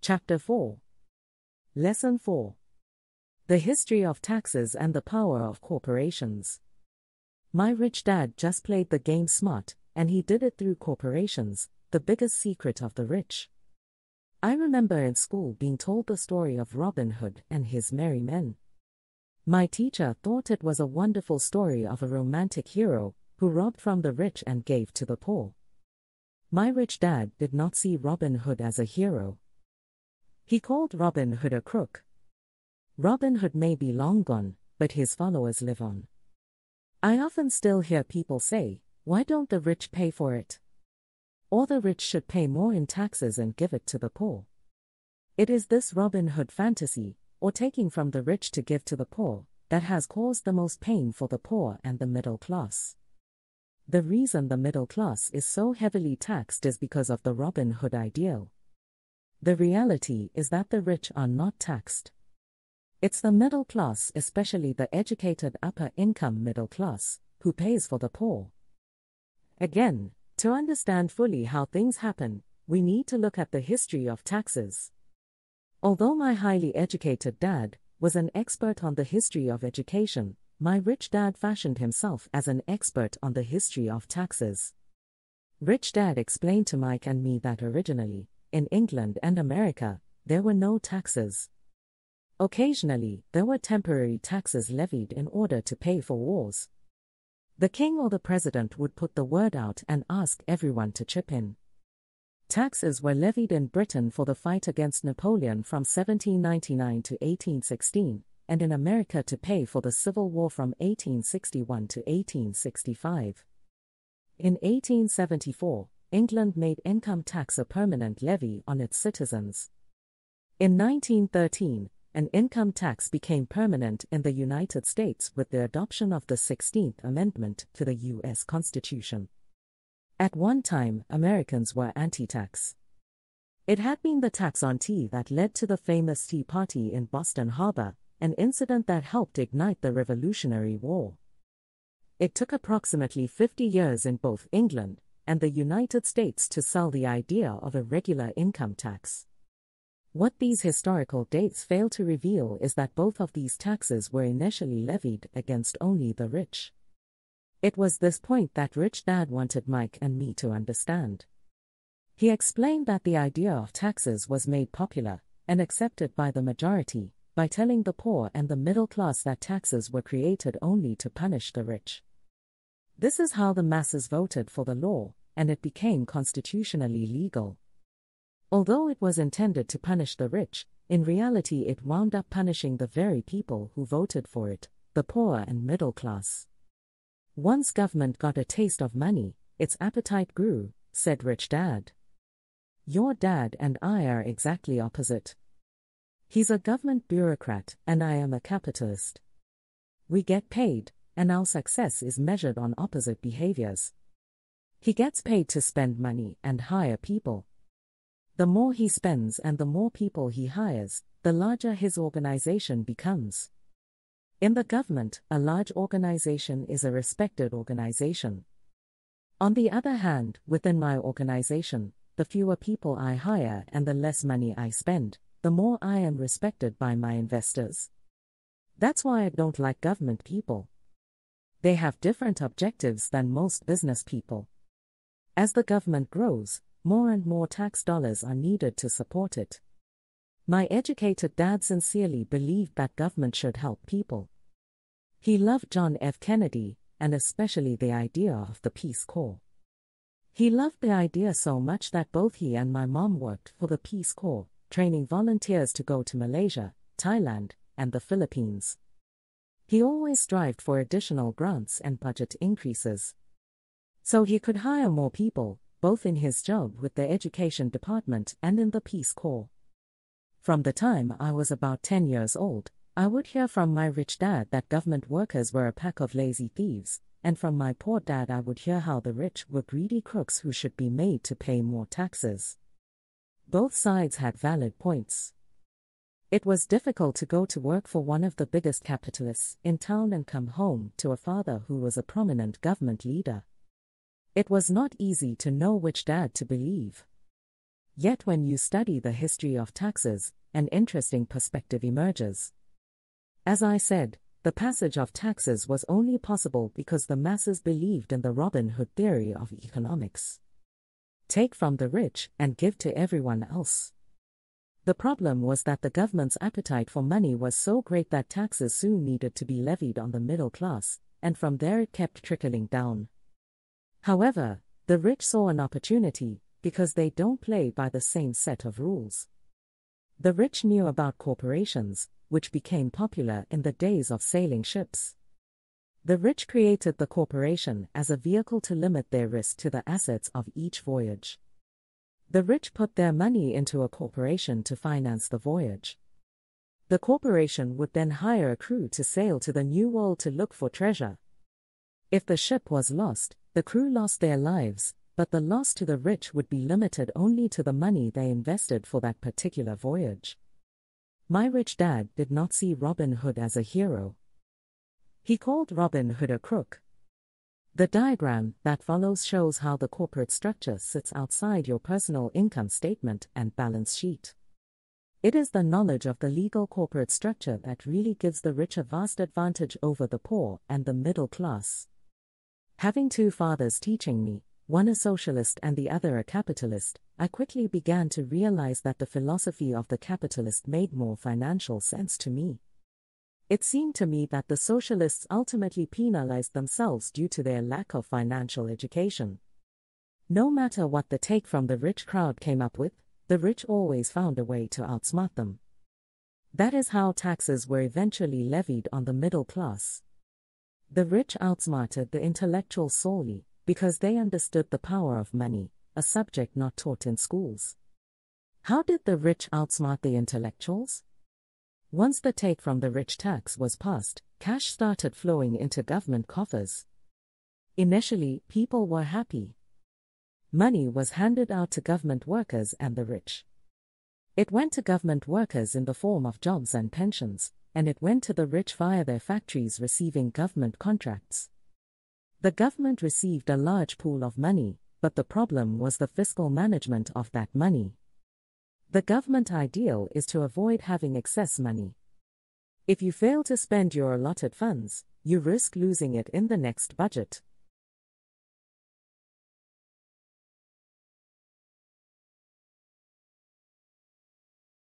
Chapter 4. Lesson 4. The History of Taxes and the Power of Corporations. My rich dad just played the game smart, and he did it through corporations, the biggest secret of the rich. I remember in school being told the story of Robin Hood and his merry men. My teacher thought it was a wonderful story of a romantic hero who robbed from the rich and gave to the poor. My rich dad did not see Robin Hood as a hero. He called Robin Hood a crook. Robin Hood may be long gone, but his followers live on. I often still hear people say, "Why don't the rich pay for it?" Or the rich should pay more in taxes and give it to the poor. It is this Robin Hood fantasy, or taking from the rich to give to the poor, that has caused the most pain for the poor and the middle class. The reason the middle class is so heavily taxed is because of the Robin Hood ideal. The reality is that the rich are not taxed. It's the middle class, especially the educated upper-income middle class, who pays for the poor. Again, to understand fully how things happen, we need to look at the history of taxes. Although my highly educated dad was an expert on the history of education, my rich dad fashioned himself as an expert on the history of taxes. Rich Dad explained to Mike and me that originally, in England and America, there were no taxes. Occasionally, there were temporary taxes levied in order to pay for wars. The king or the president would put the word out and ask everyone to chip in. Taxes were levied in Britain for the fight against Napoleon from 1799 to 1816, and in America to pay for the Civil War from 1861 to 1865. In 1874, England made income tax a permanent levy on its citizens. In 1913, an income tax became permanent in the United States with the adoption of the 16th Amendment to the U.S. Constitution. At one time, Americans were anti-tax. It had been the tax on tea that led to the famous Tea Party in Boston Harbor, an incident that helped ignite the Revolutionary War. It took approximately 50 years in both England and the United States to sell the idea of a regular income tax. What these historical dates fail to reveal is that both of these taxes were initially levied against only the rich. It was this point that Rich Dad wanted Mike and me to understand. He explained that the idea of taxes was made popular and accepted by the majority by telling the poor and the middle class that taxes were created only to punish the rich. This is how the masses voted for the law, and it became constitutionally legal. Although it was intended to punish the rich, in reality it wound up punishing the very people who voted for it, the poor and middle class. Once government got a taste of money, its appetite grew, said Rich Dad. Your dad and I are exactly opposite. He's a government bureaucrat and I am a capitalist. We get paid, and our success is measured on opposite behaviors. He gets paid to spend money and hire people. The more he spends and the more people he hires, the larger his organization becomes. In the government, a large organization is a respected organization. On the other hand, within my organization, the fewer people I hire and the less money I spend, the more I am respected by my investors. That's why I don't like government people. They have different objectives than most business people. As the government grows, more and more tax dollars are needed to support it. My educated dad sincerely believed that government should help people. He loved John F. Kennedy, and especially the idea of the Peace Corps. He loved the idea so much that both he and my mom worked for the Peace Corps, training volunteers to go to Malaysia, Thailand, and the Philippines. He always strived for additional grants and budget increases, so he could hire more people, both in his job with the Education Department and in the Peace Corps. From the time I was about 10 years old, I would hear from my rich dad that government workers were a pack of lazy thieves, and from my poor dad I would hear how the rich were greedy crooks who should be made to pay more taxes. Both sides had valid points. It was difficult to go to work for one of the biggest capitalists in town and come home to a father who was a prominent government leader. It was not easy to know which dad to believe. Yet when you study the history of taxes, an interesting perspective emerges. As I said, the passage of taxes was only possible because the masses believed in the Robin Hood theory of economics. Take from the rich and give to everyone else. The problem was that the government's appetite for money was so great that taxes soon needed to be levied on the middle class, and from there it kept trickling down. However, the rich saw an opportunity, because they don't play by the same set of rules. The rich knew about corporations, which became popular in the days of sailing ships. The rich created the corporation as a vehicle to limit their risk to the assets of each voyage. The rich put their money into a corporation to finance the voyage. The corporation would then hire a crew to sail to the New World to look for treasure. If the ship was lost, the crew lost their lives, but the loss to the rich would be limited only to the money they invested for that particular voyage. My rich dad did not see Robin Hood as a hero. He called Robin Hood a crook. The diagram that follows shows how the corporate structure sits outside your personal income statement and balance sheet. It is the knowledge of the legal corporate structure that really gives the rich a vast advantage over the poor and the middle class. Having two fathers teaching me, one a socialist and the other a capitalist, I quickly began to realize that the philosophy of the capitalist made more financial sense to me. It seemed to me that the socialists ultimately penalized themselves due to their lack of financial education. No matter what the take from the rich crowd came up with, the rich always found a way to outsmart them. That is how taxes were eventually levied on the middle class. The rich outsmarted the intellectuals solely because they understood the power of money, a subject not taught in schools. How did the rich outsmart the intellectuals? Once the take from the rich tax was passed, cash started flowing into government coffers. Initially, people were happy. Money was handed out to government workers and the rich. It went to government workers in the form of jobs and pensions, and it went to the rich via their factories receiving government contracts. The government received a large pool of money, but the problem was the fiscal management of that money. The government ideal is to avoid having excess money. If you fail to spend your allotted funds, you risk losing it in the next budget.